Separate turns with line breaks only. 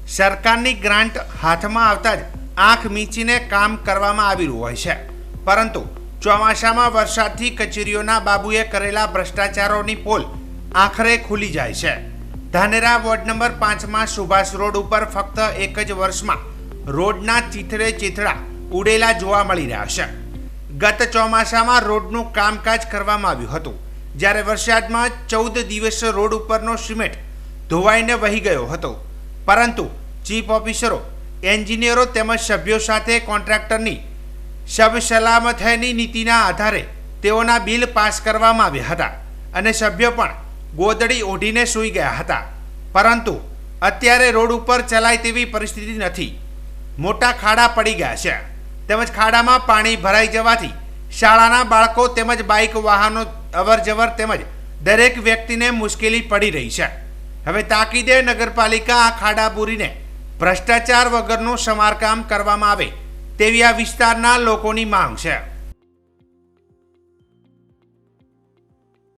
સરકારની ગ્રાન્ટ હાથમાં આવતા જ આંખ મીચીને કામ કરવામાં આવી રહ્યું હોય છે, પરંતુ ચોમાસામાં વરસાદથી કચેરીઓના બાબુએ કરેલા ભ્રષ્ટાચારોની પોલ આખરે ખુલી જાય છે. ધાનેરા વોર્ડ નંબર 5માં સુભાષ રોડ ઉપર ફક્ત એક જ વર્ષમાં રોડના ચીથડે ચીથડા ઉડેલા જોવા મળી રહ્યા છે. ગત ચોમાસામાં રોડનું કામકાજ કરવામાં આવ્યું હતું, જ્યારે વરસાદમાં 14 દિવસ રોડ ઉપરનો સિમેન્ટ ધોવાઈને વહી ગયો હતો, પરંતુ ચીફ ઓફિસરો, એન્જિનિયરો તેમજ સભ્યો સાથે કોન્ટ્રાક્ટરની સબસલામતની નીતિના આધારે તેઓના બિલ પાસ કરવામાં આવ્યા હતા અને સભ્યો પણ ગોદડી ઓઢીને સૂઈ ગયા હતા. પરંતુ અત્યારે રોડ ઉપર ચલાય તેવી પરિસ્થિતિ નથી. મોટા ખાડા પડી ગયા છે, તેમજ ખાડામાં પાણી ભરાઈ જવાથી શાળાના બાળકો તેમજ બાઇક વાહનો અવરજવર તેમજ દરેક વ્યક્તિને મુશ્કેલી પડી રહી છે. હવે તાકીદે નગરપાલિકા આ ખાડા પૂરીને ભ્રષ્ટાચાર વગરનું સમારકામ કરવામાં આવે તેવી આ વિસ્તારના લોકોની માંગ છે.